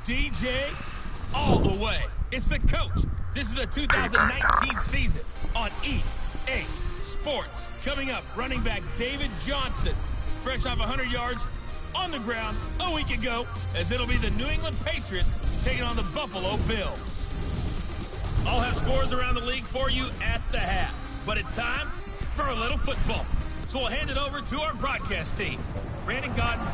DJ all the way. It's the coach. This is the 2019 season on EA Sports. Coming up, running back David Johnson, fresh off 100 yards on the ground a week ago, as it'll be the New England Patriots taking on the Buffalo Bills. I'll have scores around the league for you at the half, but it's time for a little football. So we'll hand it over to our broadcast team, Brandon Godden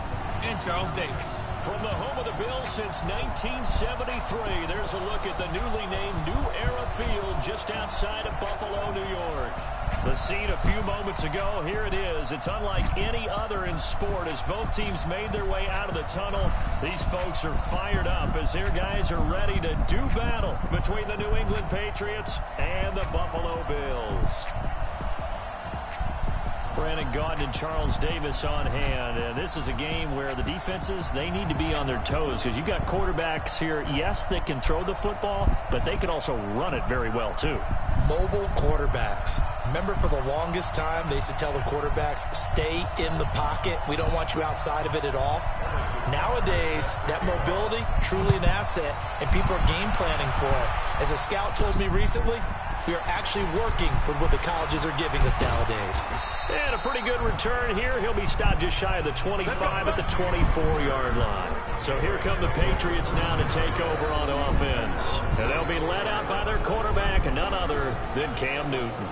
and Charles Davis. From the home of the Bills since 1973, there's a look at the newly named New Era Field just outside of Buffalo, New York. The scene a few moments ago, here it is. It's unlike any other in sport as both teams made their way out of the tunnel. These folks are fired up as their guys are ready to do battle between the New England Patriots and the Buffalo Bills. Brandon Gaudin and Charles Davis on hand. And this is a game where the defenses, they need to be on their toes because you got quarterbacks here, yes, that can throw the football, but they can also run it very well too. Mobile quarterbacks. Remember, for the longest time, they used to tell the quarterbacks, stay in the pocket. We don't want you outside of it at all. Nowadays, that mobility, truly an asset, and people are game planning for it. As a scout told me recently, we are actually working with what the colleges are giving us nowadays. And a pretty good return here. He'll be stopped just shy of the 25 at the 24-yard line. So here come the Patriots now to take over on offense. And they'll be led out by their quarterback, and none other than Cam Newton.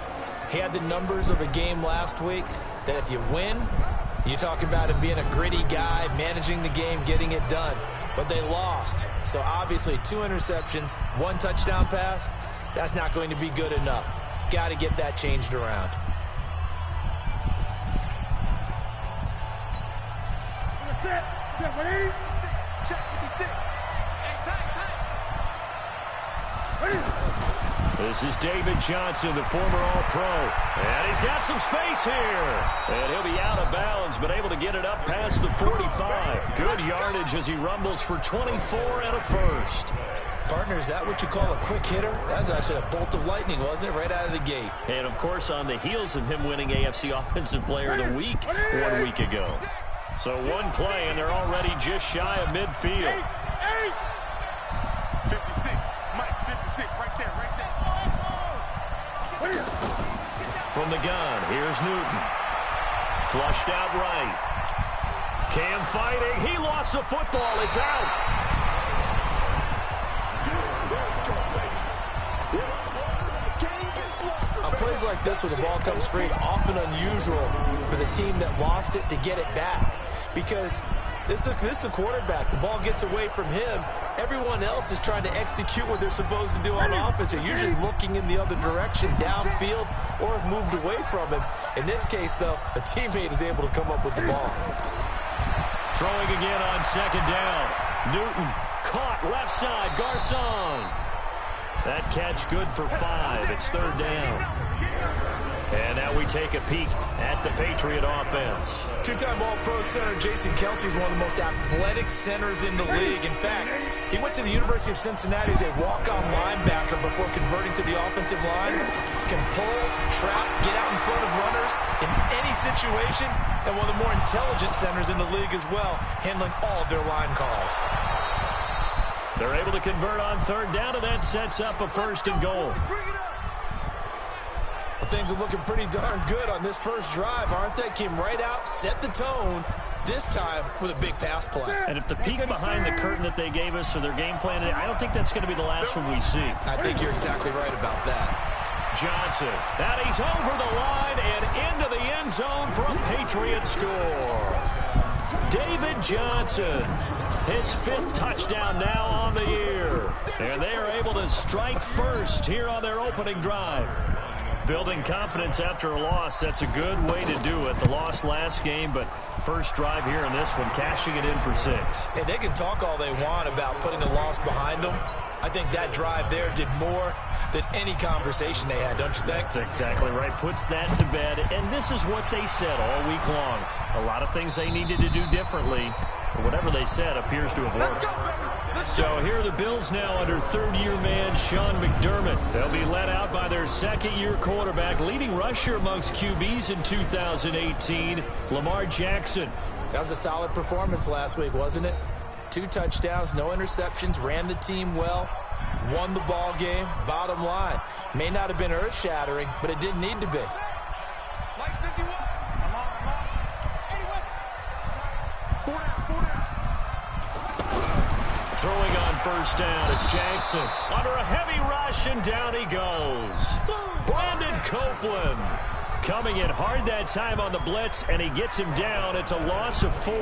He had the numbers of a game last week that if you win, you're talking about him being a gritty guy, managing the game, getting it done. But they lost. So obviously 2 interceptions, 1 touchdown pass, that's not going to be good enough. Got to get that changed around. This is David Johnson, the former All-Pro. And he's got some space here. And he'll be out of bounds, but able to get it up past the 45. Good yardage as he rumbles for 24 and a first. Partner, is that what you call a quick hitter? That was actually a bolt of lightning, wasn't it? Right out of the gate. And, of course, on the heels of him winning AFC Offensive Player of the Week 1 week ago. So one play, and they're already just shy of midfield. 56. Mike, 56. Right there, right there. From the gun, here's Newton. Flushed out right. Cam fighting. He lost the football. It's out. Plays like this where the ball comes free, it's often unusual for the team that lost it to get it back because this is the quarterback. The ball gets away from him. Everyone else is trying to execute what they're supposed to do on offense. They're usually looking in the other direction, downfield, or have moved away from him. In this case, though, a teammate is able to come up with the ball. Throwing again on second down. Newton caught left side. Garcon. That catch good for 5. It's third down. And now we take a peek at the Patriot offense. 2-time All-Pro center Jason Kelsey is one of the most athletic centers in the league. In fact, he went to the University of Cincinnati as a walk-on linebacker before converting to the offensive line. Can pull, trap, get out in front of runners in any situation, and one of the more intelligent centers in the league as well, handling all of their line calls. They're able to convert on third down, and that sets up a first and goal. Well, things are looking pretty darn good on this first drive, aren't they? Came right out, set the tone, this time with a big pass play. And if the peek behind the curtain that they gave us or their game plan, I don't think that's going to be the last one we see. I think you're exactly right about that. Johnson. That he's over the line and into the end zone for a Patriot score. David Johnson. His 5th touchdown now on the year. And they are able to strike first here on their opening drive. Building confidence after a loss, that's a good way to do it. The loss last game, but first drive here in this one, cashing it in for 6. And they can talk all they want about putting a loss behind them. I think that drive there did more than any conversation they had, don't you think? That's exactly right. Puts that to bed. And this is what they said all week long. A lot of things they needed to do differently. But whatever they said appears to have worked. So here are the Bills now under third-year man Sean McDermott. They'll be led out by their second-year quarterback, leading rusher amongst QBs in 2018, Lamar Jackson. That was a solid performance last week, wasn't it? 2 touchdowns, no interceptions, ran the team well, won the ball game. Bottom line, may not have been earth-shattering, but it didn't need to be. Throwing on first down, it's Jackson. Under a heavy rush, and down he goes. Brandon Copeland coming in hard that time on the blitz, and he gets him down. It's a loss of 4.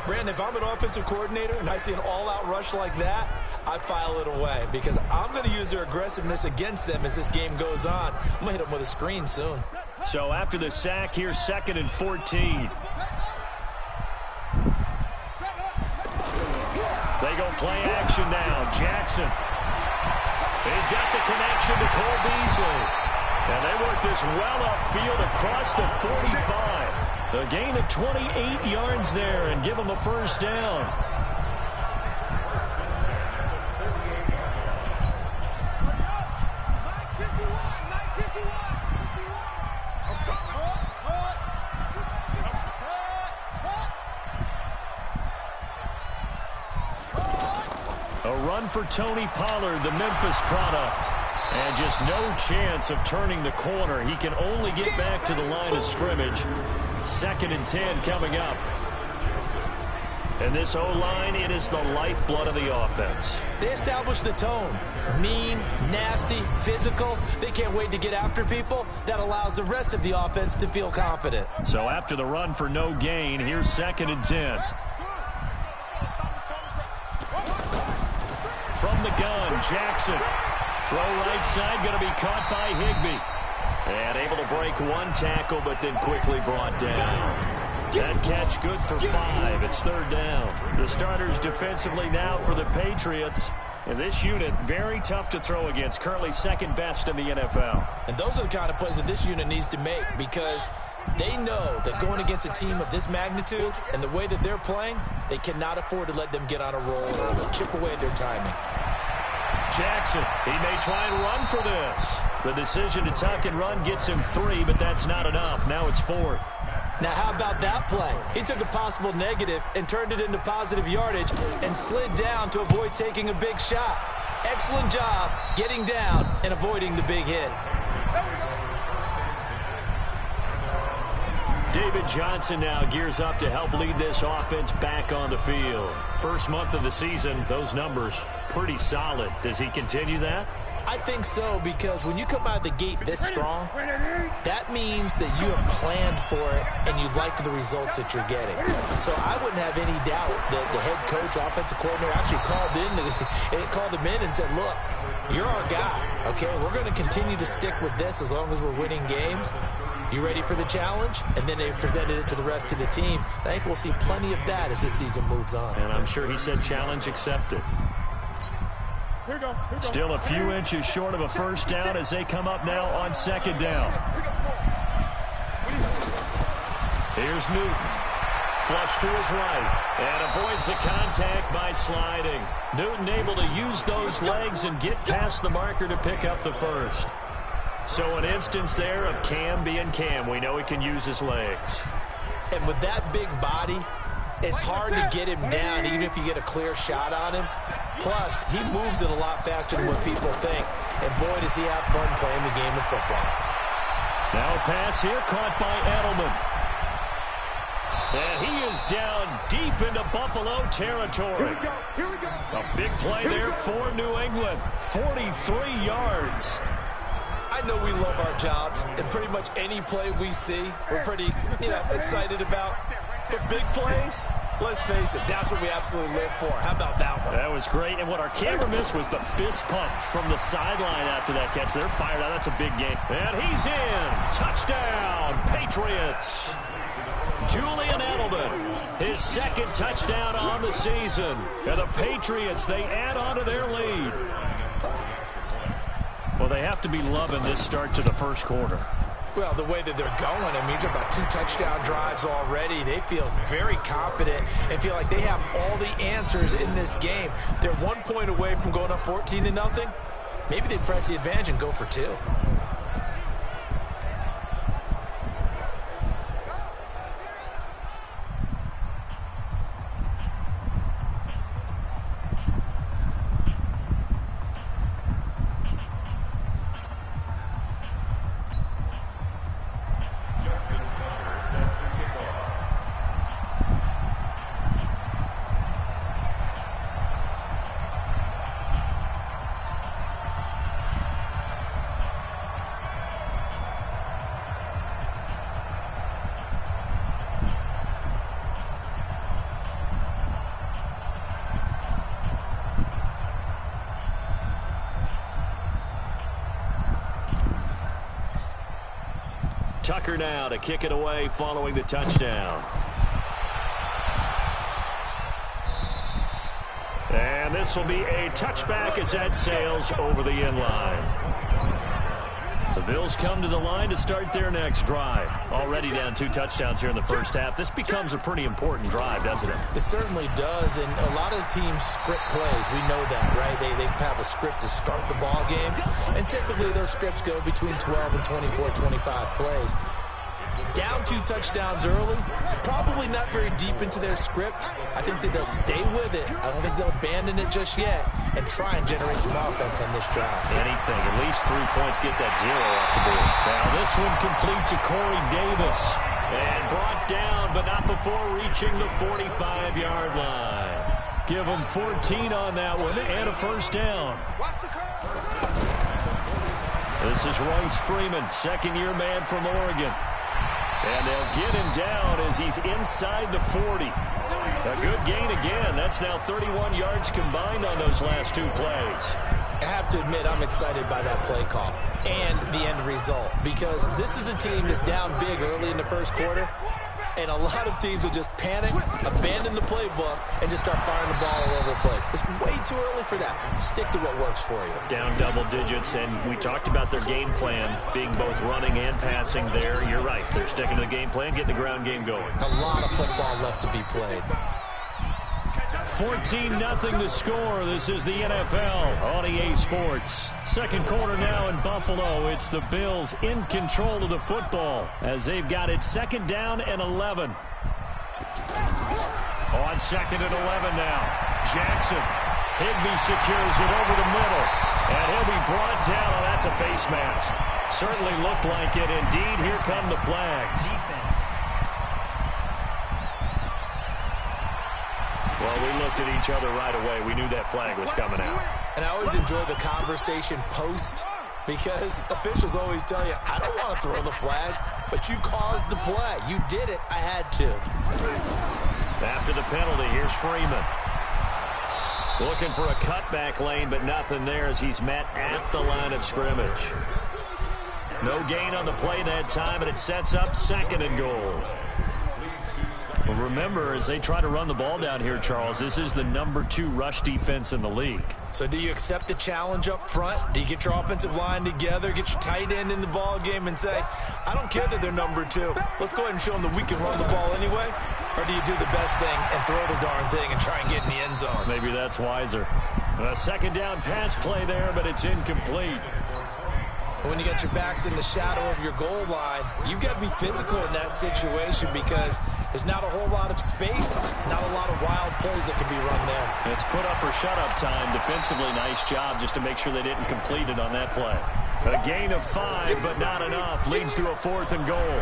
Brandon, if I'm an offensive coordinator and I see an all-out rush like that, I file it away because I'm going to use their aggressiveness against them as this game goes on. I'm going to hit them with a screen soon. So after the sack, here's 2nd and 14. They go play action now. Jackson. He's got the connection to Cole Beasley. And they work this well upfield across the 45. A gain of 28 yards there and give them a first down. A run for Tony Pollard, the Memphis product. And just no chance of turning the corner. He can only get back to the line of scrimmage. 2nd and 10 coming up. And this O-line, it is the lifeblood of the offense. They establish the tone. Mean, nasty, physical. They can't wait to get after people. That allows the rest of the offense to feel confident. So after the run for no gain, here's 2nd and 10. From the gun, Jackson. Throw right side, going to be caught by Higbee. And able to break 1 tackle, but then quickly brought down. That catch good for 5. It's 3rd down. The starters defensively now for the Patriots. And this unit, very tough to throw against. Currently 2nd best in the NFL. And those are the kind of plays that this unit needs to make because they know that going against a team of this magnitude and the way that they're playing, they cannot afford to let them get on a roll or chip away at their timing. Jackson, he may try and run for this. The decision to tuck and run gets him 3, but that's not enough. Now it's 4th. Now how about that play? He took a possible negative and turned it into positive yardage and slid down to avoid taking a big shot. Excellent job getting down and avoiding the big hit. David Johnson now gears up to help lead this offense back on the field. First month of the season, those numbers pretty solid. Does he continue that? I think so, because when you come out of the gate this strong, that means that you have planned for it and you like the results that you're getting. So I wouldn't have any doubt that the head coach, offensive coordinator actually called him in and said, look, you're our guy, okay? We're going to continue to stick with this as long as we're winning games. You ready for the challenge? And then they presented it to the rest of the team. I think we'll see plenty of that as the season moves on. And I'm sure he said challenge accepted. Still a few inches short of a first down as they come up now on 2nd down. Here's Newton. Flush to his right. And avoids the contact by sliding. Newton able to use those legs and get past the marker to pick up the first. So an instance there of Cam being Cam. We know he can use his legs. And with that big body, it's hard to get him down even if you get a clear shot on him. Plus, he moves it a lot faster than what people think. And boy, does he have fun playing the game of football. Now a pass here caught by Edelman. And he is down deep into Buffalo territory. Here we go. A big play there for New England. 43 yards. I know we love our jobs, and pretty much any play we see, we're pretty, excited about. But big plays, let's face it, that's what we absolutely live for. How about that one? That was great, and what our camera missed was the fist pump from the sideline after that catch. They're fired out. That's a big game. And he's in. Touchdown, Patriots. Julian Edelman, his 2nd touchdown on the season. And the Patriots, they add on to their lead. Well, they have to be loving this start to the first quarter. Well, the way that they're going, I mean, you're about 2 touchdown drives already. They feel very confident and feel like they have all the answers in this game. They're 1 point away from going up 14-0. Maybe they press the advantage and go for 2. Tucker now to kick it away following the touchdown. And this will be a touchback as that sails over the end line. The Bills come to the line to start their next drive. Already down 2 touchdowns here in the first half. This becomes a pretty important drive, doesn't it? It certainly does, and a lot of teams script plays. We know that, right? They have a script to start the ball game, and typically those scripts go between 12 and 24, 25 plays. Down 2 touchdowns early, probably not very deep into their script. I think that they'll stay with it. I don't think they'll abandon it just yet and try and generate some offense on this drive. Anything, at least 3 points, get that 0 off the board. Now this one complete to Corey Davis and brought down, but not before reaching the 45-yard line. Give them 14 on that one and a first down. This is Royce Freeman, second-year man from Oregon. And they'll get him down as he's inside the 40. A good gain again. That's now 31 yards combined on those last 2 plays. I have to admit, I'm excited by that play call and the end result, because this is a team that's down big early in the first quarter, and a lot of teams will just panic, abandon the playbook, and just start firing the ball all over the place. It's way too early for that. Stick to what works for you. Down double digits, and we talked about their game plan being both running and passing there. You're right. They're sticking to the game plan, getting the ground game going. A lot of football left to be played. 14-0 the score. This is the NFL on EA Sports. Second quarter now in Buffalo. It's the Bills in control of the football as they've got it second down and 11. On second and 11 now. Jackson. Higbee secures it over the middle. And he'll be brought down. Oh, that's a face mask. Certainly looked like it. Indeed, here come the flags. Defense. Well, we looked at each other right away. We knew that flag was coming out. And I always enjoy the conversation post, because officials always tell you, I don't want to throw the flag, but you caused the play. You did it. I had to. After the penalty, here's Freeman. Looking for a cutback lane, but nothing there as he's met at the line of scrimmage. No gain on the play that time, and it sets up second and goal. Well, remember, as they try to run the ball down here, Charles, this is the number 2 rush defense in the league. So do you accept the challenge up front? Do you get your offensive line together, get your tight end in the ball game and say, I don't care that they're number 2. Let's go ahead and show them that we can run the ball anyway? Or do you do the best thing and throw the darn thing and try and get in the end zone? Maybe that's wiser. A second down pass play there, but it's incomplete. When you got your backs in the shadow of your goal line, you've got to be physical in that situation, because there's not a whole lot of space, not a lot of wild plays that can be run there. It's put up or shut up time. Defensively, nice job just to make sure they didn't complete it on that play. A gain of 5, but not enough. Leads to a 4th and goal.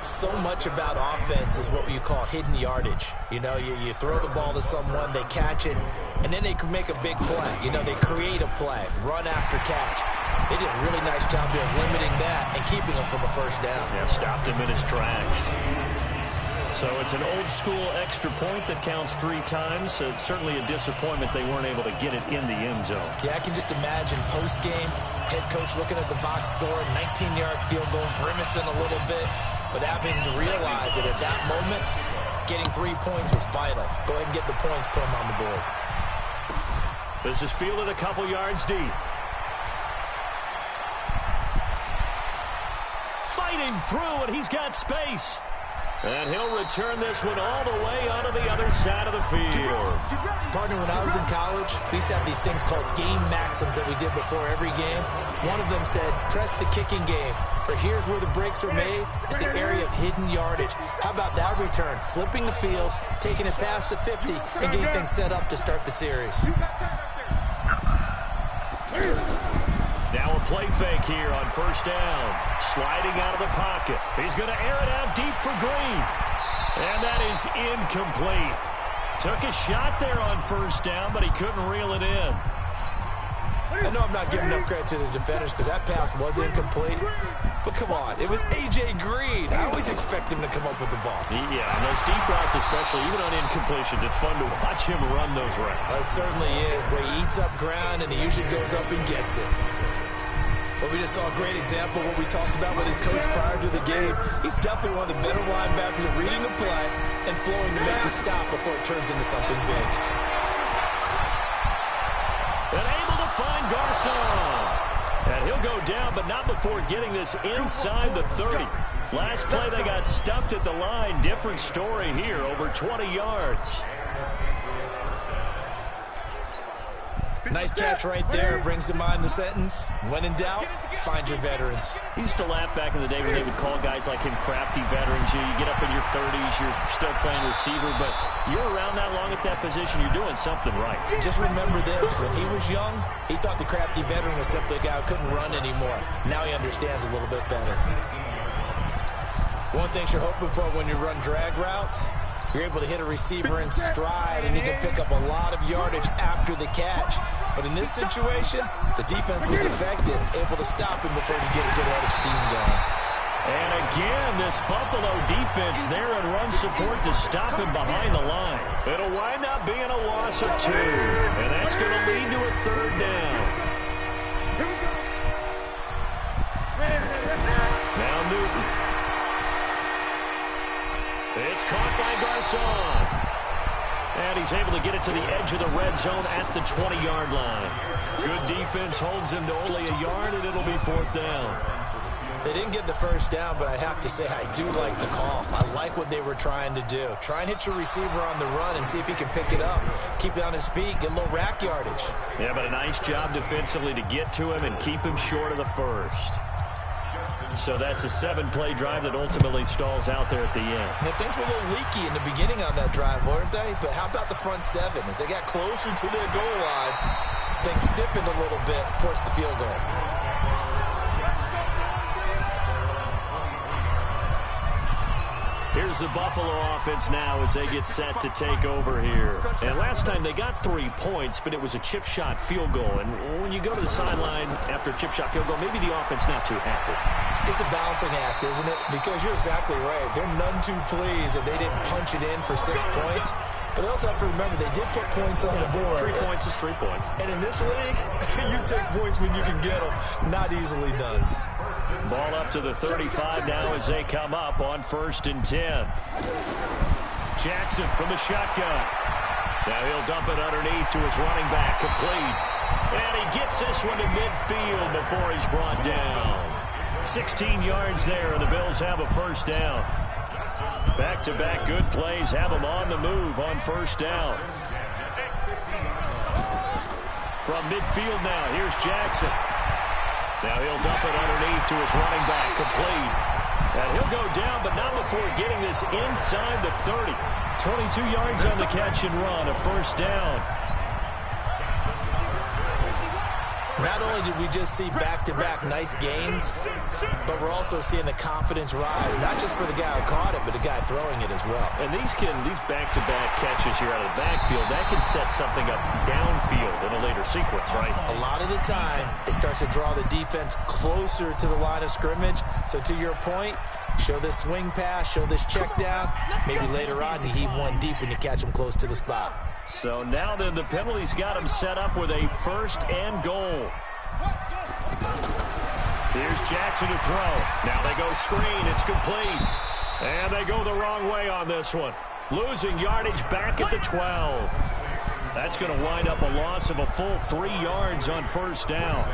So much about offense is what you call hidden yardage. You know, you throw the ball to someone, they catch it, and then they can make a big play. You know, they create a play, run after catch. They did a really nice job there of limiting that and keeping him from a first down. Yeah, stopped him in his tracks. So it's an old-school extra point that counts 3 times. So it's certainly a disappointment they weren't able to get it in the end zone. Yeah, I can just imagine post-game, head coach looking at the box score, 19-yard field goal, grimacing a little bit, but having to realize that at that moment, getting 3 points was vital. Go ahead and get the points, put them on the board. This is fielded a couple yards deep. Fighting through, and he's got space. And he'll return this one all the way onto the other side of the field. Partner, when I was in college, we used to have these things called game maxims that we did before every game. One of them said, press the kicking game. For here's where the breaks are made. It's the area of hidden yardage. How about that return? Flipping the field, taking it past the 50, and getting things set up to start the series. Now a play fake here on first down. Sliding out of the pocket. He's going to air it out deep for Green. And that is incomplete. Took a shot there on first down, but he couldn't reel it in. I know I'm not giving enough credit to the defenders because that pass was incomplete. But come on, it was A.J. Green. I always expect him to come up with the ball. Yeah, and those deep routes especially, even on incompletions, it's fun to watch him run those routes. It certainly is, but he eats up ground and he usually goes up and gets it. Well, we just saw a great example of what we talked about with his coach prior to the game. He's definitely one of the better linebackers at reading a play and flowing to make the stop before it turns into something big. And able to find Garcon. And he'll go down, but not before getting this inside the 30. Last play, they got stuffed at the line. Different story here, over 20 yards. Nice catch right there. Brings to mind the sentence, when in doubt, find your veterans. He used to laugh back in the day when they would call guys like him crafty veterans. You get up in your 30s, you're still playing receiver, but you're around that long at that position, you're doing something right. Just remember this, when he was young, he thought the crafty veteran was simply a guy who couldn't run anymore. Now he understands a little bit better. One thing you're hoping for when you run drag routes, you're able to hit a receiver in stride, and he can pick up a lot of yardage after the catch. But in this situation, the defense was effective, able to stop him before he could get a good head of steam going. And again, this Buffalo defense there in run support to stop him behind the line. It'll wind up being a loss of 2, and that's going to lead to a 3rd down. Now Newton. It's caught by Garcon. And he's able to get it to the edge of the red zone at the 20-yard line. Good defense holds him to only a yard, and it'll be 4th down. They didn't get the first down, but I have to say I do like the call. I like what they were trying to do. Try and hit your receiver on the run and see if he can pick it up. Keep it on his feet, get a little rack yardage. Yeah, but a nice job defensively to get to him and keep him short of the first. So that's a 7-play drive that ultimately stalls out there at the end. Yeah, things were a little leaky in the beginning on that drive, weren't they? But how about the front 7? As they got closer to their goal line, things stiffened a little bit, forced the field goal. Here's the Buffalo offense now as they get set to take over here. And last time they got 3 points, but it was a chip shot field goal. And when you go to the sideline after a chip shot field goal, maybe the offense not too happy. It's a balancing act, isn't it? Because you're exactly right. They're none too pleased that they didn't punch it in for 6 points. But they also have to remember they did put points on the board. 3 points is 3 points. And in this league, you take points when you can get them. Not easily done. Ball up to the 35 now as they come up on 1st and 10. Jackson from the shotgun. Now he'll dump it underneath to his running back, complete. And he gets this one to midfield before he's brought down. 16 yards there, and the Bills have a 1st down. Back-to-back good plays have them on the move on 1st down. From midfield now, here's Jackson. Now he'll dump it underneath to his running back, complete. And he'll go down, but not before getting this inside the 30. 22 yards on the catch and run, a 1st down. Not only did we just see back-to-back nice gains, but we're also seeing the confidence rise, not just for the guy who caught it, but the guy throwing it as well. And these back-to-back catches here out of the backfield, that can set something up downfield in a later sequence, right? A lot of the time, it starts to draw the defense closer to the line of scrimmage. So to your point, show this swing pass, show this check down. Maybe later on you heave one deep and you catch them close to the spot. So now then the penalties got him set up with a 1st and goal. Here's Jackson to throw. Now they go screen. It's complete. And they go the wrong way on this one. Losing yardage back at the 12. That's going to wind up a loss of a full 3 yards on 1st down.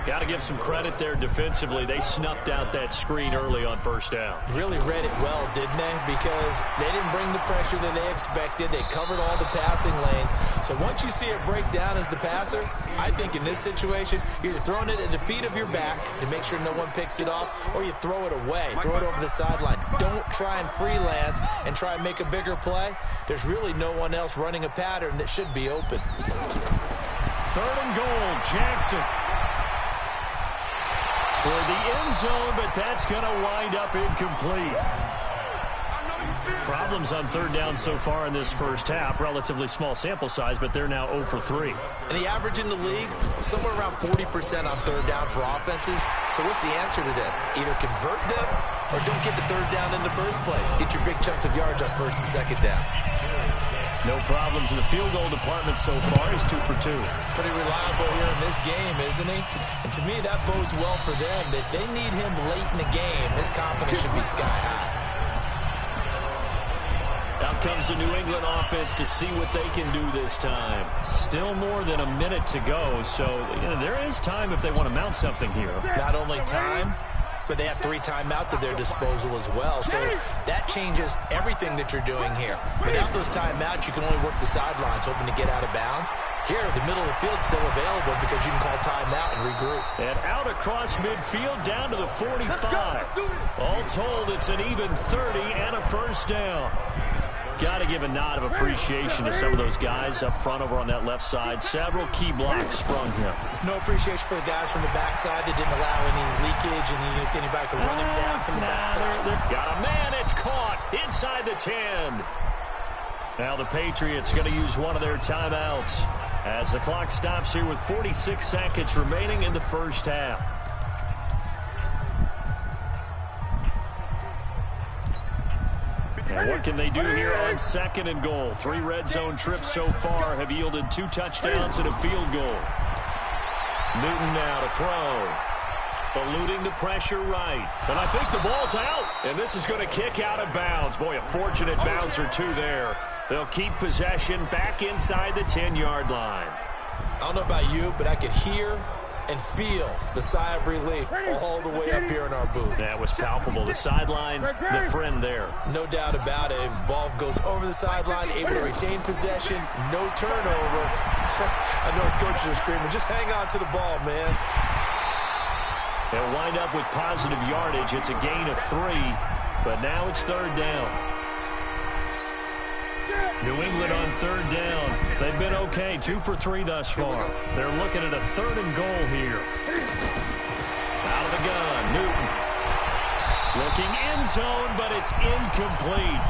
Got to give some credit there defensively. They snuffed out that screen early on 1st down. Really read it well, didn't they? Because they didn't bring the pressure that they expected. They covered all the passing lanes. So once you see it break down as the passer, I think in this situation, you're either throwing it at the feet of your back to make sure no one picks it off, or you throw it away, throw it over the sideline. Don't try and freelance and try and make a bigger play. There's really no one else running a pattern that should be open. 3rd and goal, Jackson. Toward the end zone, but that's going to wind up incomplete. Problems on 3rd down so far in this 1st half. Relatively small sample size, but they're now 0 for 3. And the average in the league, somewhere around 40% on 3rd down for offenses. So what's the answer to this? Either convert them or don't get the 3rd down in the first place. Get your big chunks of yards on 1st and 2nd down. No problems in the field goal department so far. He's 2 for 2. Pretty reliable here in this game, isn't he? And to me, that bodes well for them. If they need him late in the game, his confidence should be sky high. Out comes the New England offense to see what they can do this time. Still more than a minute to go, so there is time if they want to mount something here. Not only time, but they have 3 timeouts at their disposal as well. So that changes everything that you're doing here. Without those timeouts, you can only work the sidelines, hoping to get out of bounds. Here, the middle of the field is still available because you can call timeout and regroup. And out across midfield down to the 45. All told, it's an even 30 and a first down. Got to give a nod of appreciation to some of those guys up front over on that left side. Several key blocks sprung here. No appreciation for the guys from the backside that didn't allow any leakage and anybody could run him down from the backside. Got a man. It's caught inside the 10. Now the Patriots going to use one of their timeouts as the clock stops here with 46 seconds remaining in the first half. And what can they do here on 2nd and goal? 3 red zone trips so far have yielded 2 touchdowns and a field goal. Newton now to throw. Eluding the pressure right. And I think the ball's out. And this is going to kick out of bounds. Boy, a fortunate bounce or 2 there. They'll keep possession back inside the 10-yard line. I don't know about you, but I could hear and feel the sigh of relief all the way up here in our booth. That was palpable. The sideline, the friend there. No doubt about it. Ball goes over the sideline, able to retain possession, no turnover. I know his coaches are screaming, just hang on to the ball, man. They'll wind up with positive yardage. It's a gain of 3, but now it's 3rd down. New England on 3rd down. They've been okay, 2 for 3 thus far. They're looking at a 3rd and goal here. Out of the gun, Newton. Looking end zone, but it's incomplete.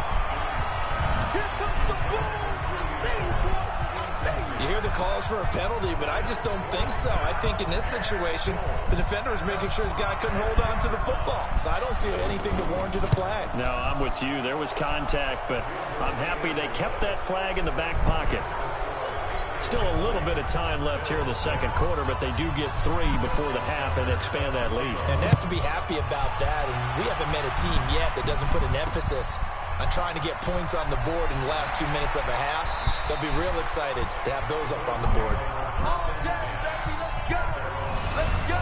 You hear the calls for a penalty, but I just don't think so. I think in this situation, the defender is making sure his guy couldn't hold on to the football. So I don't see anything to warrant a flag. No, I'm with you. There was contact, but I'm happy they kept that flag in the back pocket. Still a little bit of time left here in the 2nd quarter, but they do get 3 before the half and expand that lead. And they have to be happy about that. And we haven't met a team yet that doesn't put an emphasis on trying to get points on the board in the last 2 minutes of a half. They'll be real excited to have those up on the board. Let's go.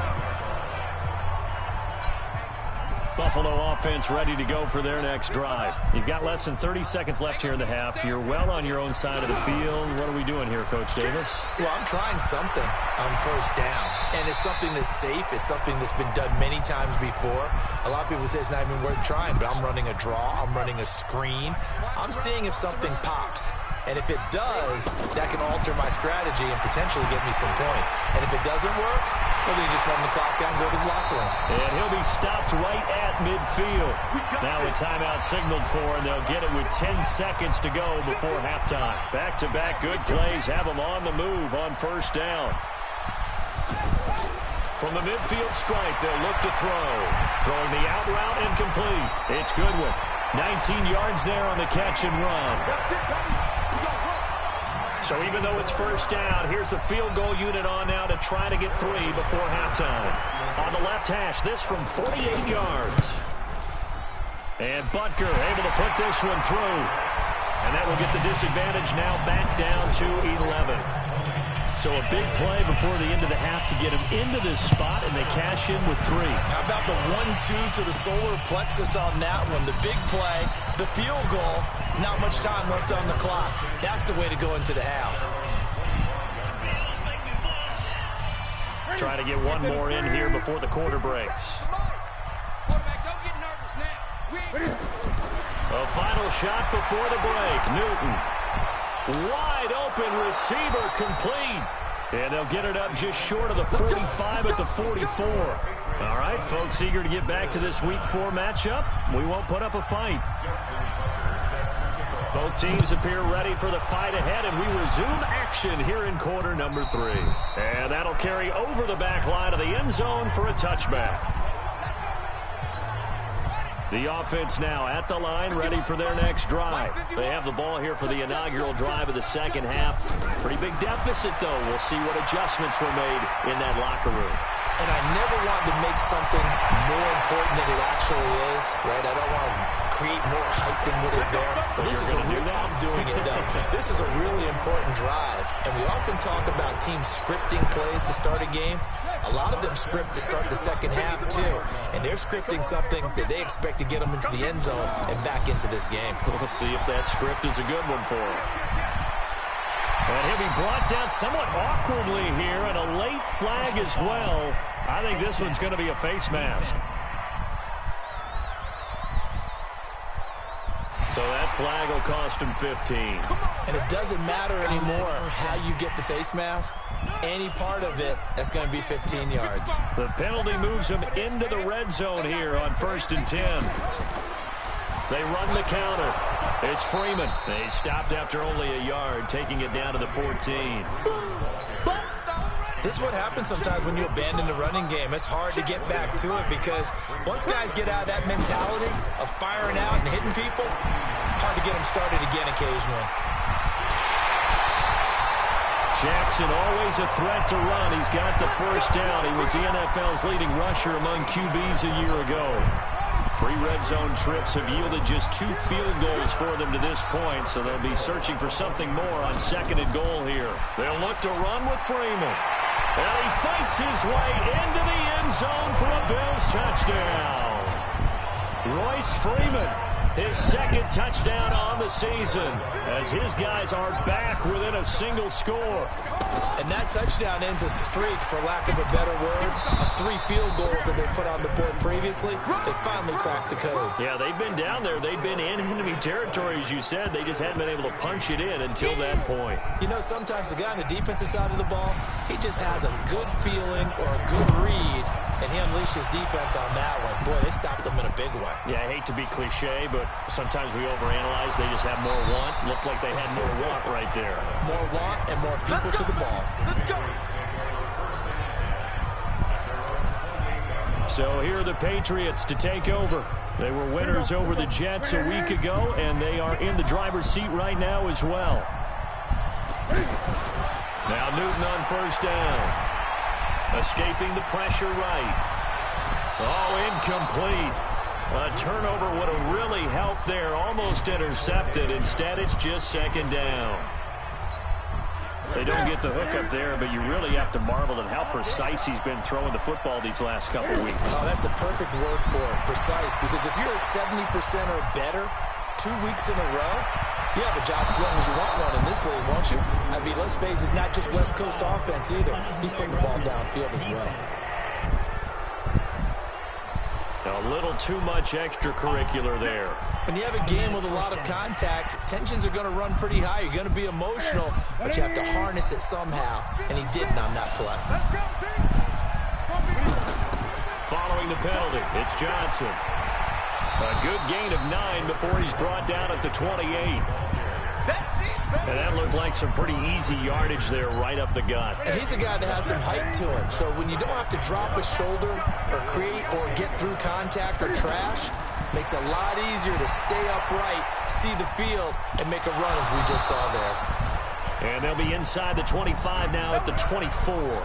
Buffalo offense ready to go for their next drive. You've got less than 30 seconds left here in the half. You're well on your own side of the field. What are we doing here, Coach Davis? Well, I'm trying something on 1st down. And it's something that's safe. It's something that's been done many times before. A lot of people say it's not even worth trying, but I'm running a draw. I'm running a screen. I'm seeing if something pops. And if it does, that can alter my strategy and potentially get me some points. And if it doesn't work, well, then you just run the clock down and go to the locker room. And he'll be stopped right at midfield. Now a timeout signaled for, and they'll get it with 10 seconds to go before halftime. Back-to-back good plays have them on the move on 1st down. From the midfield stripe, they'll look to throw. Throwing the out route incomplete. It's Goodwin. 19 yards there on the catch and run. So even though it's 1st down, here's the field goal unit on now to try to get 3 before halftime. On the left hash, this from 48 yards. And Butker able to put this one through. And that will get the disadvantage now back down to 11. So a big play before the end of the half to get him into this spot, and they cash in with 3. How about the 1-2 to the solar plexus on that one? The big play, the field goal, not much time left on the clock. That's the way to go into the half. Try to get one more in here before the quarter breaks. A final shot before the break. Newton. Wide open receiver complete. And they'll get it up just short of the 45 at the 44. All right, folks, eager to get back to this Week 4 matchup. We won't put up a fight. Both teams appear ready for the fight ahead, and we resume action here in quarter number 3. And that'll carry over the back line of the end zone for a touchback. The offense now at the line, ready for their next drive. They have the ball here for the inaugural drive of the second half. Pretty big deficit, though. We'll see what adjustments were made in that locker room. And I never want to make something more important than it actually is, right? I don't want to create more hype than what is there. But this is I'm doing it, though. This is a really important drive. And we often talk about teams scripting plays to start a game. A lot of them script to start the second half, too. And they're scripting something that they expect to get them into the end zone and back into this game. We'll see if that script is a good one for them. And he'll be brought down somewhat awkwardly here, and a late flag as well. I think this one's going to be a face mask. So that flag will cost him 15. And it doesn't matter anymore how you get the face mask. Any part of it, that's going to be 15 yards. The penalty moves him into the red zone here on 1st and 10. They run the counter. It's Freeman. They stopped after only a yard, taking it down to the 14. This is what happens sometimes when you abandon the running game. It's hard to get back to it because once guys get out of that mentality of firing out and hitting people, hard to get them started again occasionally. Jackson always a threat to run. He's got the first down. He was the NFL's leading rusher among QBs a year ago. 3 red zone trips have yielded just 2 field goals for them to this point, so they'll be searching for something more on 2nd and goal here. They'll look to run with Freeman. And he fights his way into the end zone for a Bills touchdown. Royce Freeman, his 2nd touchdown on the season, as his guys are back within a single score. And that touchdown ends a streak, for lack of a better word, of 3 field goals that they put on the board previously. They finally cracked the code. Yeah, they've been down there. They've been in enemy territory, as you said. They just hadn't been able to punch it in until that point. You know, sometimes the guy on the defensive side of the ball, he just has a good feeling or a good read, and he unleashed his defense on that one. Boy, they stopped them in a big way. Yeah, I hate to be cliche, but sometimes we overanalyze. They just have more want. Looked like they had more want right there. More want and more people to the ball. Let's go. So here are the Patriots to take over. They were winners over the Jets a week ago, and they are in the driver's seat right now as well. Now Newton on 1st down. Escaping the pressure right. Oh, incomplete. A turnover would have really helped there. Almost intercepted. Instead, it's just 2nd down. They don't get the hook up there, but you really have to marvel at how precise he's been throwing the football these last couple weeks. Oh, that's the perfect word for it, precise. Because if you're at 70% or better 2 weeks in a row, you have a job as long as you want one in this league, won't you? I mean, let's face it, it's not just West Coast offense either. He's putting the ball downfield as well. A little too much extracurricular there. When you have a game with a lot of contact, tensions are going to run pretty high. You're going to be emotional, but you have to harness it somehow, and he didn't on that play. Let's go, team. Following the penalty, it's Johnson. A good gain of 9 before he's brought down at the 28. And that looked like some pretty easy yardage there right up the gut. And he's a guy that has some height to him, so when you don't have to drop a shoulder or create or get through contact or trash, makes it a lot easier to stay upright, see the field, and make a run as we just saw there. And they'll be inside the 25 now at the 24.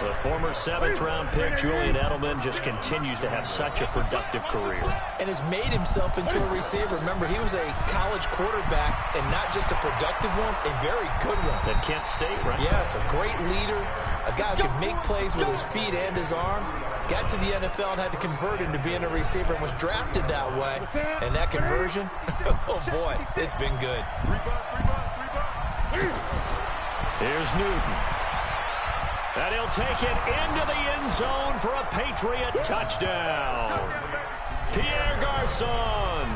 The former 7th-round pick, Julian Edelman, just continues to have such a productive career. And has made himself into a receiver. Remember, he was a college quarterback, and not just a productive one, a very good one. At Kent State, right? Yes, a great leader, a guy who could make plays with his feet and his arm. Got to the NFL and had to convert into being a receiver and was drafted that way. And that conversion, oh boy, it's been good. Here's Newton. And he'll take it into the end zone for a Patriot touchdown. Pierre Garçon,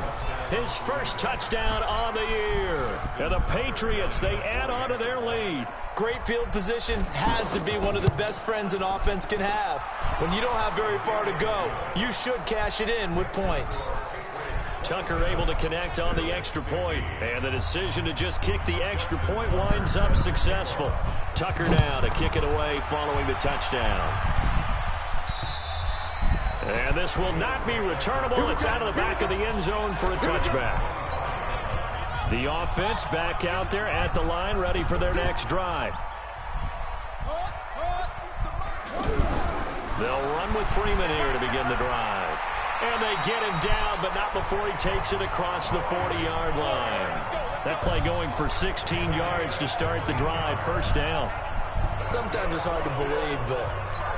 his first touchdown on the year. And the Patriots, they add on to their lead. Great field position has to be one of the best friends an offense can have. When you don't have very far to go, you should cash it in with points. Tucker able to connect on the extra point, and the decision to just kick the extra point winds up successful. Tucker now to kick it away following the touchdown. And this will not be returnable. It's out of the back of the end zone for a touchback. The offense back out there at the line, ready for their next drive. They'll run with Freeman here to begin the drive. And they get him down, but not before he takes it across the 40-yard line. That play going for 16 yards to start the drive. First down. Sometimes it's hard to believe, but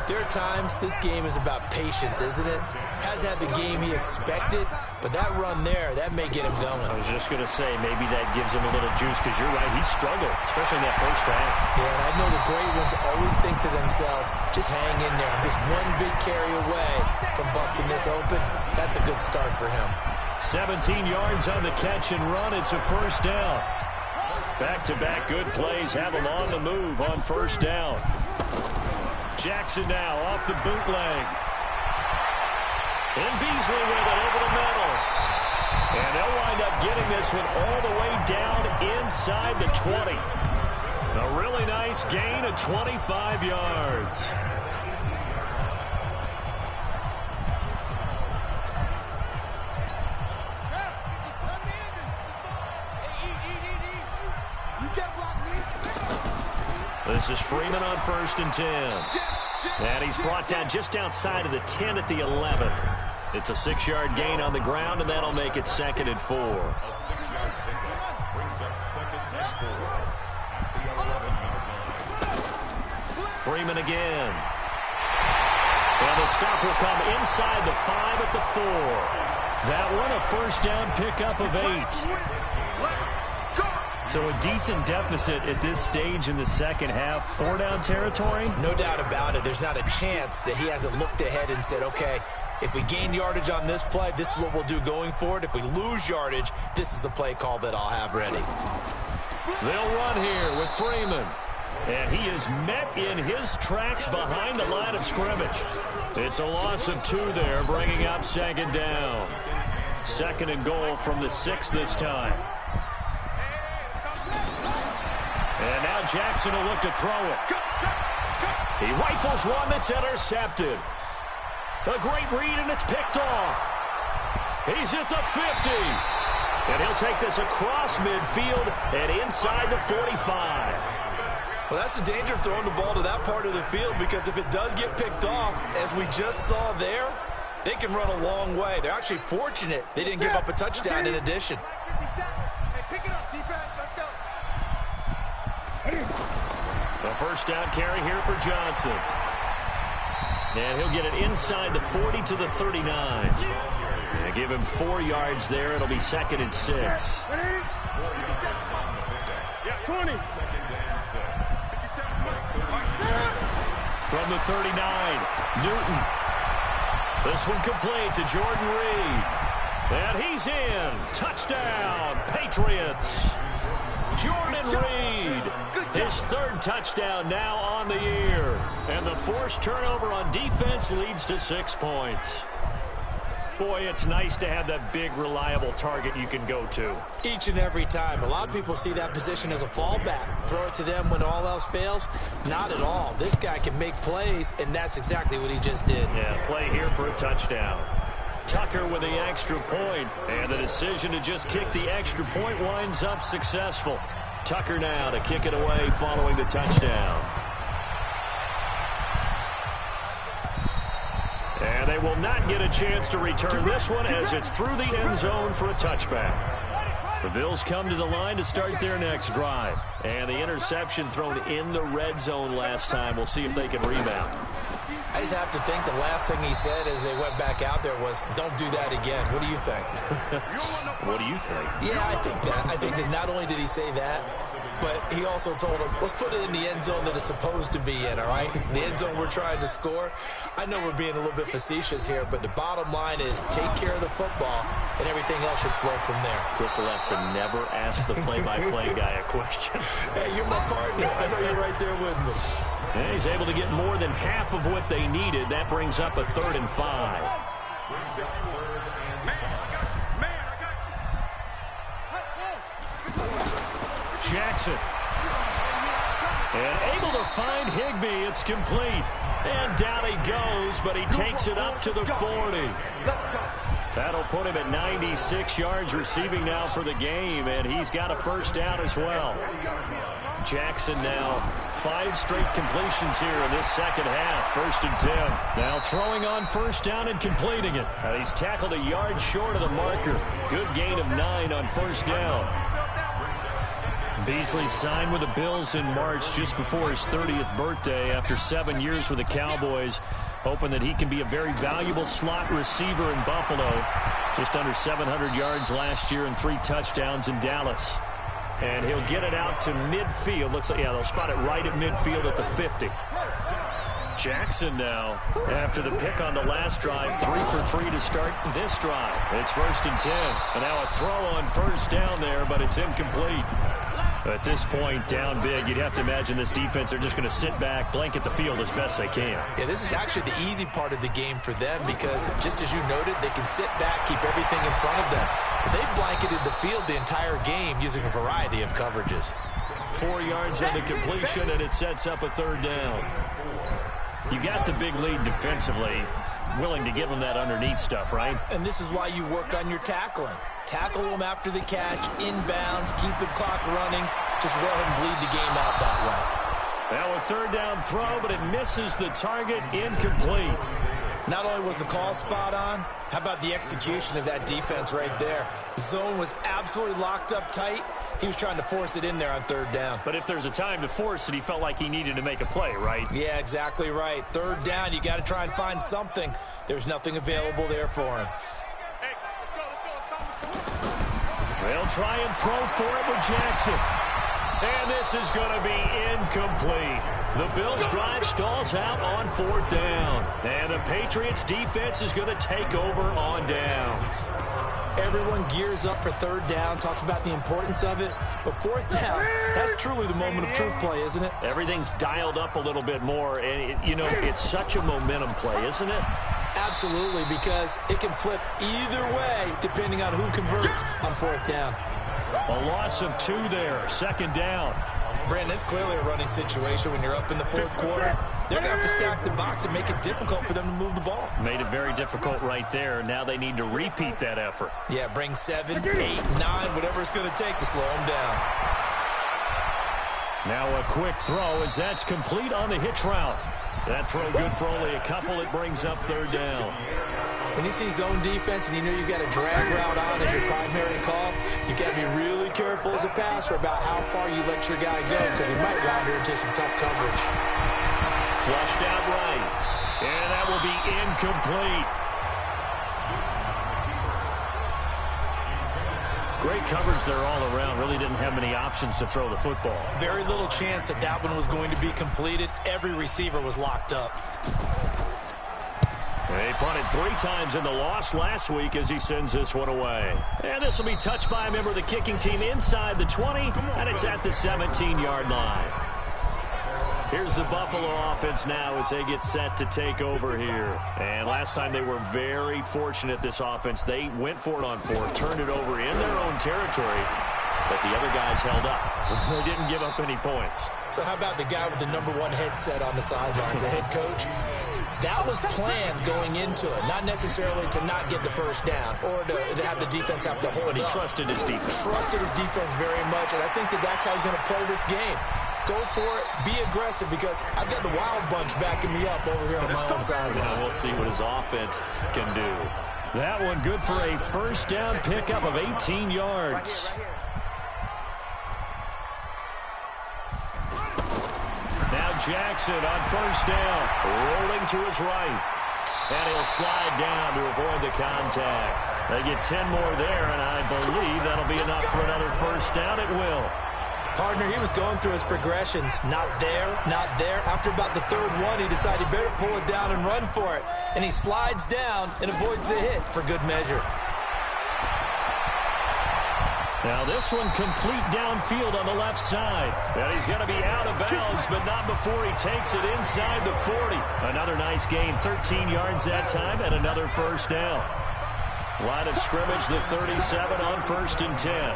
there are times this game is about patience, isn't it? Has had the game he expected, but that run there, that may get him going. I was just going to say, maybe that gives him a little juice, because you're right, he struggled, especially in that first half. Yeah, and I know the great ones always think to themselves, just hang in there. I'm just one big carry away from busting this open. That's a good start for him. 17 yards on the catch and run. It's a first down. Back-to-back good plays have him on the move on first down. Jackson now off the bootleg. And Beasley with it over the middle. And they'll wind up getting this one all the way down inside the 20. A really nice gain of 25 yards. This is Freeman on 1st and 10. And he's brought down just outside of the 10 at the 11. It's a 6-yard gain on the ground, and that'll make it 2nd and 4. Freeman again. And the stop will come inside the 5 at the 4. That one a first down pickup of 8. So a decent deficit at this stage in the second half. 4-down territory? No doubt about it. There's not a chance that he hasn't looked ahead and said, okay, if we gain yardage on this play, this is what we'll do going forward. If we lose yardage, this is the play call that I'll have ready. They'll run here with Freeman. And he is met in his tracks behind the line of scrimmage. It's a loss of 2 there, bringing up 2nd down. 2nd and goal from the 6 this time. And now Jackson will look to throw it. He rifles one that's intercepted. A great read, and it's picked off. He's at the 50. And he'll take this across midfield and inside the 45. Well, that's the danger of throwing the ball to that part of the field, because if it does get picked off, as we just saw there, they can run a long way. They're actually fortunate they didn't give up a touchdown in addition. Hey, pick it up, defense. Let's go. The first down carry here for Johnson. And he'll get it inside the 40 to the 39. And give him 4 yards there. It'll be 2nd and 6. 20. From the 39, Newton. This one complete to Jordan Reed. And he's in. Touchdown, Patriots. Jordan Reed, his 3rd touchdown now on the year. And the forced turnover on defense leads to 6 points. Boy, it's nice to have that big, reliable target you can go to. Each and every time. A lot of people see that position as a fallback. Throw it to them when all else fails. Not at all. This guy can make plays, and that's exactly what he just did. Yeah, play here for a touchdown. Tucker with the extra point, and the decision to just kick the extra point winds up successful. Tucker now to kick it away following the touchdown. And they will not get a chance to return this one as it's through the end zone for a touchback. The Bills come to the line to start their next drive. And the interception thrown in the red zone last time. We'll see if they can rebound. I just have to think the last thing he said as they went back out there was, don't do that again. What do you think? What do you think? Yeah, I think that. I think that not only did he say that, but he also told him, let's put it in the end zone that it's supposed to be in, all right? The end zone we're trying to score. I know we're being a little bit facetious here, but the bottom line is take care of the football, and everything else should flow from there. Quick lesson, never ask the play-by-play guy a question. Hey, you're my partner. I know you're right there with me. And he's able to get more than half of what they needed. That brings up a 3rd and 5. Jackson. And able to find Higbee. It's complete. And down he goes, but he takes it up to the 40. That'll put him at 96 yards receiving now for the game, and he's got a first down as well. Jackson now 5 straight completions here in this second half. 1st and 10. Now throwing on first down and completing it. And he's tackled a yard short of the marker. Good gain of 9 on first down. Beasley signed with the Bills in March just before his 30th birthday after 7 years with the Cowboys, hoping that he can be a very valuable slot receiver in Buffalo. Just under 700 yards last year and 3 touchdowns in Dallas. And he'll get it out to midfield. Looks like, yeah, they'll spot it right at midfield at the 50. Jackson now, after the pick on the last drive, 3 for 3 to start this drive. It's 1st and 10. And now a throw on first down there, but it's incomplete. At this point, down big, you'd have to imagine this defense, they're just going to sit back, blanket the field as best they can. Yeah, this is actually the easy part of the game for them because, just as you noted, they can sit back, keep everything in front of them. But they've blanketed the field the entire game using a variety of coverages. 4 yards on the completion, and it sets up a 3rd down. You got the big lead defensively, willing to give them that underneath stuff, right? And this is why you work on your tackling. Tackle them after the catch, inbounds, keep the clock running. Just go ahead and bleed the game out that way. Now a 3rd down throw, but it misses the target, incomplete. Not only was the call spot on, how about the execution of that defense right there? The zone was absolutely locked up tight. He was trying to force it in there on 3rd down. But if there's a time to force it, he felt like he needed to make a play, right? Yeah, exactly right. 3rd down, you got to try and find something. There's nothing available there for him. They'll try and throw for it with Jackson. And this is going to be incomplete. The Bills' drive stalls out on 4th down. And the Patriots' defense is going to take over on down. Everyone gears up for 3rd down, talks about the importance of it. But 4th down, that's truly the moment of truth play, isn't it? Everything's dialed up a little bit more. And, it's such a momentum play, isn't it? Absolutely, because it can flip either way depending on who converts on 4th down. A loss of 2 there. 2nd down. Brandon, it's clearly a running situation when you're up in the 4th quarter. They're going to have to stack the box and make it difficult for them to move the ball. Made it very difficult right there. Now they need to repeat that effort. Yeah, bring 7, 8, 9, whatever it's going to take to slow them down. Now a quick throw as that's complete on the hitch route. That throw good for only a couple. It brings up 3rd down. When you see zone defense and you know you've got a drag route on as your primary call, you've got to be really careful as a passer about how far you let your guy go because he might wander into some tough coverage. Flushed out right. And that will be incomplete. Great coverage there all around. Really didn't have many options to throw the football. Very little chance that that one was going to be completed. Every receiver was locked up. They punted 3 times in the loss last week as he sends this one away. And this will be touched by a member of the kicking team inside the 20, and it's at the 17-yard line. Here's the Buffalo offense now as they get set to take over here. And last time they were very fortunate, this offense. They went for it on 4, turned it over in their own territory, but the other guys held up. They didn't give up any points. So how about the guy with the #1 headset on the sidelines, the head coach? That was planned going into it, not necessarily to not get the first down or to have the defense have to hold But he up. trusted his defense. Trusted his defense very much, and I think that's how he's going to play this game. Go for it, be aggressive, because I've got the wild bunch backing me up over here on my own side. Now we'll see what his offense can do. That one good for a first down pickup of 18 yards. Now Jackson on first down, rolling to his right. And he'll slide down to avoid the contact. They get 10 more there, and I believe that'll be enough for another first down. It will. Partner, he was going through his progressions. Not there, not there. After about the 3rd one, he decided he better pull it down and run for it. And he slides down and avoids the hit for good measure. Now this one complete downfield on the left side. And he's going to be out of bounds, but not before he takes it inside the 40. Another nice gain, 13 yards that time, and another first down. Line of scrimmage, the 37 on 1st and 10.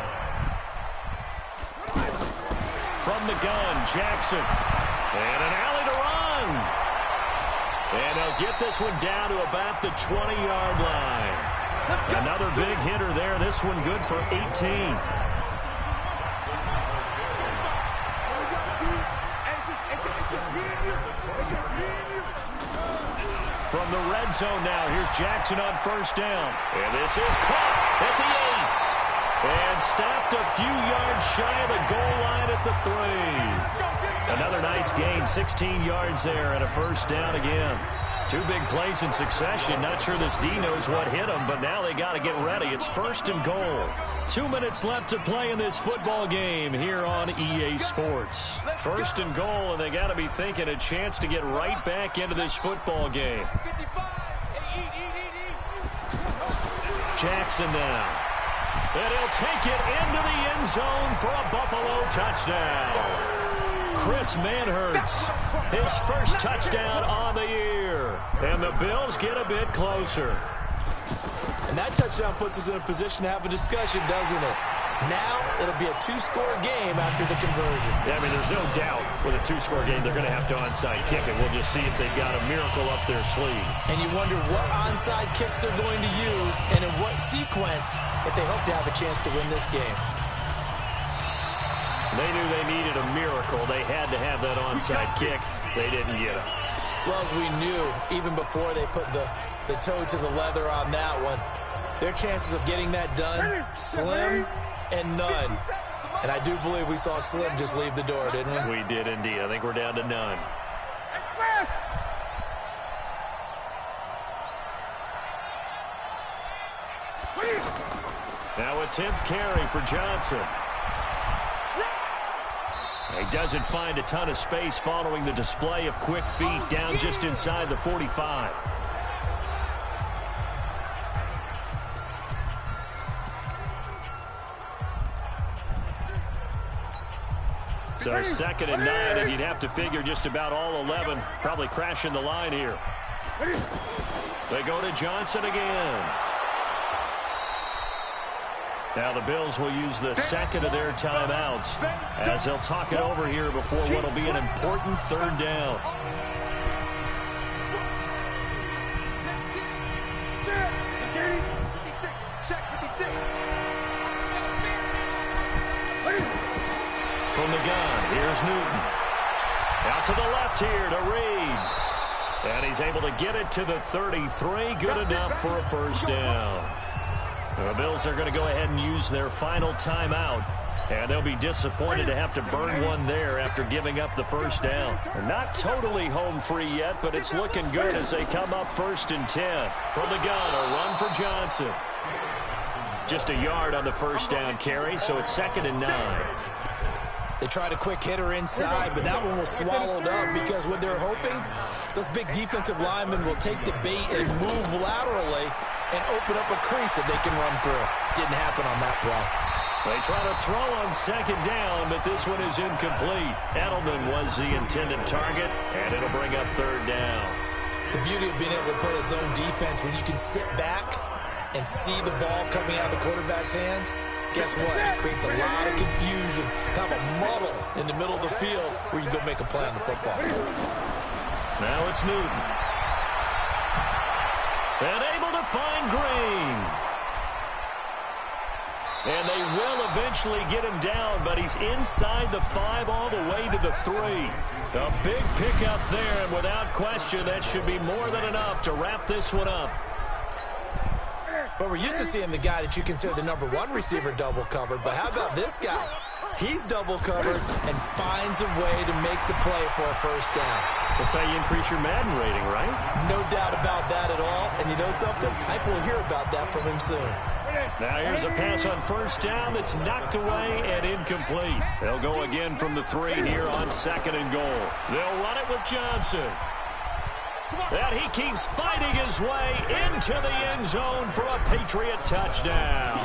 From the gun, Jackson. And an alley to run. And they'll get this one down to about the 20-yard line. Another big hitter there. This one good for 18. From the red zone now, here's Jackson on first down. And this is caught at the 8. And stopped a few yards shy of the goal line at the 3. Another nice gain, 16 yards there and a first down again. Two big plays in succession. Not sure this D knows what hit them, but now they got to get ready. It's first and goal. 2 minutes left to play in this football game here on EA Sports. First and goal, and they got to be thinking a chance to get right back into this football game. Jackson now. And he'll take it into the end zone for a Buffalo touchdown. Chris Manhertz, his first touchdown on the year. And the Bills get a bit closer. And that touchdown puts us in a position to have a discussion, doesn't it? Now it'll be a two-score game after the conversion. Yeah, I mean, there's no doubt with a two-score game they're going to have to onside kick it. We'll just see if they've got a miracle up their sleeve. And you wonder what onside kicks they're going to use and in what sequence if they hope to have a chance to win this game. They knew they needed a miracle. They had to have that onside kick. They didn't get it. Well, as we knew, even before they put the toe to the leather on that one, their chances of getting that done, slim and none. And I do believe we saw Slim just leave the door, didn't we? We did indeed. I think we're down to none. Now a 10th carry for Johnson. He doesn't find a ton of space following the display of quick feet down just inside the 45. So second and 9, and you'd have to figure just about all 11 probably crashing the line here. They go to Johnson again. Now the Bills will use the second of their timeouts as they'll talk it over here before what will be an important third down. From the gun, here's Newton. Out to the left here to Reed. And he's able to get it to the 33. Good enough for a first down. The Bills are going to go ahead and use their final timeout. And they'll be disappointed to have to burn one there after giving up the first down. They're not totally home free yet, but it's looking good as they come up first and 10. From the gun, a run for Johnson. Just a yard on the first down carry, so it's second and 9. They tried a quick hitter inside, but that one was swallowed up because what they're hoping, those big defensive linemen will take the bait and move laterally and open up a crease that they can run through. Didn't happen on that play. They try to throw on second down, but this one is incomplete. Edelman was the intended target, and it'll bring up third down. The beauty of being able to play his own defense when you can sit back and see the ball coming out of the quarterback's hands, guess what? It creates a lot of confusion, kind of a muddle in the middle of the field where you go make a play on the football. Now it's Newton. And able to find Green. And they will eventually get him down, but he's inside the 5 all the way to the 3. A big pickup there, and without question, that should be more than enough to wrap this one up. But we're used to seeing the guy that you consider the number 1 receiver double covered. But how about this guy? He's double covered and finds a way to make the play for a first down. That's how you increase your Madden rating, right? No doubt about that at all. And you know something? I think we'll hear about that from him soon. Now here's a pass on first down that's knocked away and incomplete. They'll go again from the 3 here on second and goal. They'll run it with Johnson. And he keeps fighting his way into the end zone for a Patriot touchdown.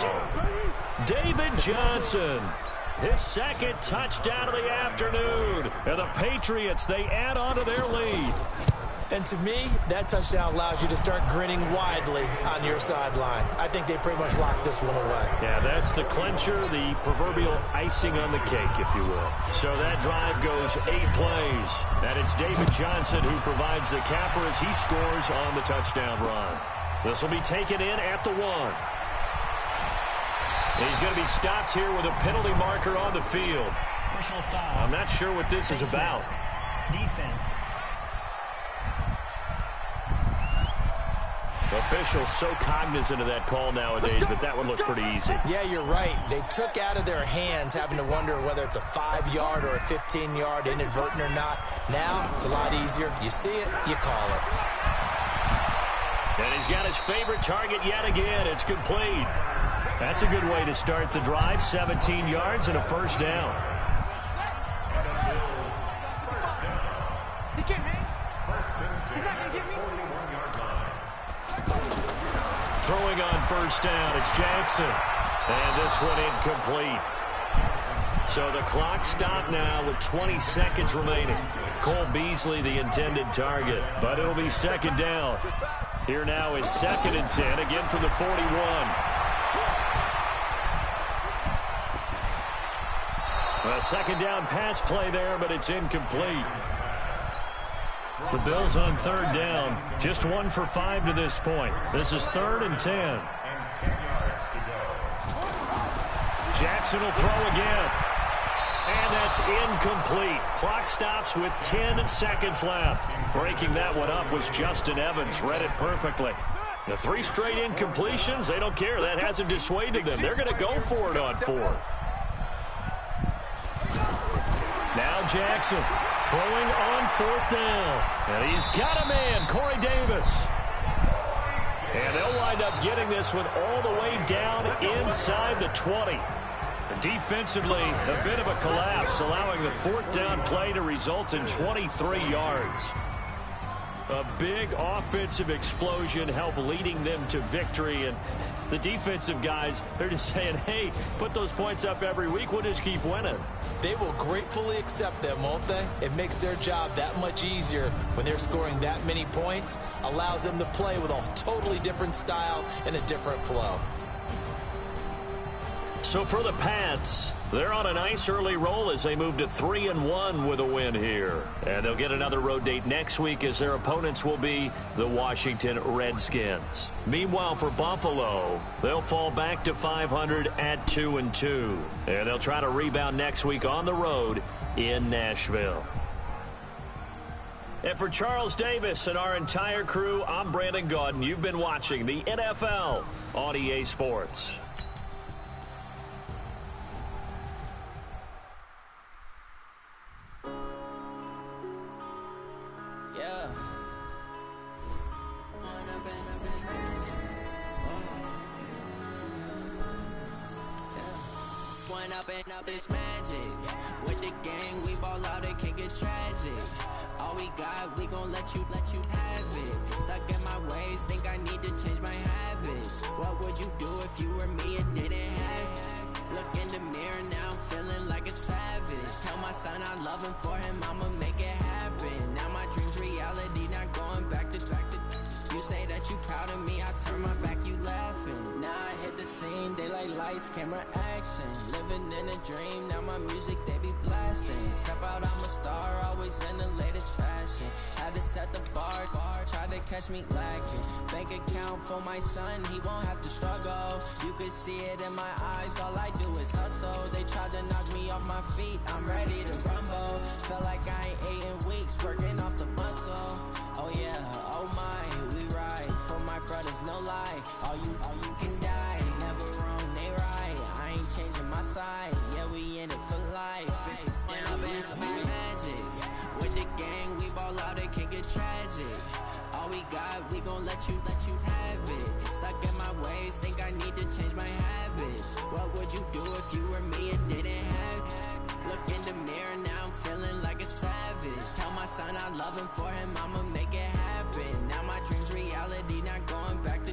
David Johnson, his second touchdown of the afternoon. And the Patriots, they add on to their lead. And to me, that touchdown allows you to start grinning widely on your sideline. I think they pretty much locked this one away. Yeah, that's the clincher, the proverbial icing on the cake, if you will. So that drive goes 8 plays. And it's David Johnson who provides the capper as he scores on the touchdown run. This will be taken in at the 1. He's going to be stopped here with a penalty marker on the field. Personal foul. I'm not sure what this is about. Defense. Officials so cognizant of that call nowadays, but that one looked pretty easy. Yeah, you're right. They took out of their hands having to wonder whether it's a 5-yard or a 15-yard inadvertent or not. Now, it's a lot easier. You see it, you call it. And he's got his favorite target yet again. It's complete. That's a good way to start the drive. 17 yards and a first down. He can't hang. He's not going to get me. Throwing on first down, it's Jackson. And this one incomplete. So the clock stopped now with 20 seconds remaining. Cole Beasley, the intended target. But it'll be second down. Here now is 2nd and 10, again from the 41. A second down pass play there, but it's incomplete. The Bills on 3rd down. Just 1 for 5 to this point. This is 3rd and 10. Jackson will throw again. And that's incomplete. Clock stops with 10 seconds left. Breaking that one up was Justin Evans. Read it perfectly. The 3 straight incompletions, they don't care. That hasn't dissuaded them. They're going to go for it on 4th. Now Jackson throwing on 4th down. And he's got a man, Corey Davis. And they'll wind up getting this one all the way down inside the 20. Defensively, a bit of a collapse, allowing the 4th down play to result in 23 yards. A big offensive explosion helped leading them to victory. And the defensive guys, they're just saying, hey, put those points up every week. We'll just keep winning. They will gratefully accept them, won't they? It makes their job that much easier when they're scoring that many points. Allows them to play with a totally different style and a different flow. So for the Pats, they're on a nice early roll as they move to 3-1 with a win here. And they'll get another road date next week as their opponents will be the Washington Redskins. Meanwhile, for Buffalo, they'll fall back to 500 at 2-2. And they'll try to rebound next week on the road in Nashville. And for Charles Davis and our entire crew, I'm Brandon Gaudin. You've been watching the NFL on EA Sports. Up this magic with the gang, we ball out, it can get tragic. All we got, we gon' let you have it. Stuck in my ways, think I need to change my habits. What would you do if you were me and didn't have it? Look in the mirror now, I'm feeling like a savage. Tell my son I love him, for him I'ma make it happen. Now my dreams reality, not going back to. You say that you proud of me, I turn my back, you laughing. Now I hit the scene, they like lights, camera, action. Living in a dream, now my music, they be blasting. Step out, I'm a star, always in the latest fashion. Had to set the bar, tried to catch me lacking. Bank account for my son, he won't have to struggle. You could see it in my eyes, all I do is hustle. They tried to knock me off my feet, I'm ready to rumble. Felt like I ain't ate in weeks, working off the muscle. Oh yeah, oh my, we ride for my brothers, no lie. All you can die, never wrong, they right. I ain't changing my side, yeah, we in it for life. Now it's magic, with the gang, we ball out, it can get tragic. All we got, we gon' let you have it. Stuck in my ways, think I need to change my habits. What would you do if you were me and didn't have it? Look in the mirror, now I'm feeling like a savage. Tell my son I love him, for him I'ma make it happen. Now my dreams reality, not going back to.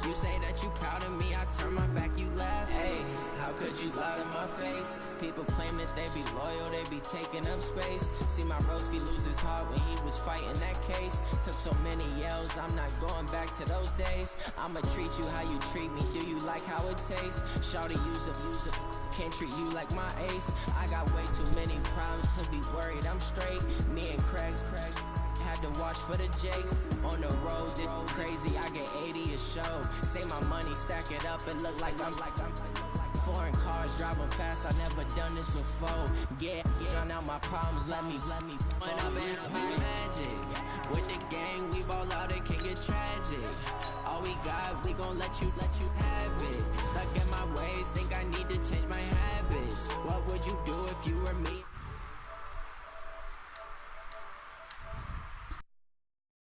You say that you proud of me, I turn my back, you laugh. Hey, how could would you lie to my face? People claim that they be loyal, they be taking up space. See my broski lose his heart when he was fighting that case. Took so many yells, I'm not going back to those days. I'ma treat you how you treat me, do you like how it tastes? Shawty, use it, can't treat you like my ace. I got way too many problems to be worried, I'm straight. Me and Craig had to watch for the Jakes. On the road, this crazy, I get 80 a show. Say my money, stack it up, and look like I'm foreign cars, driving fast, I never done this before. Drown out my problems, let me point up in this magic. With the gang, we ball out, it can get tragic. All we got, we gon' let you have it. Stuck in my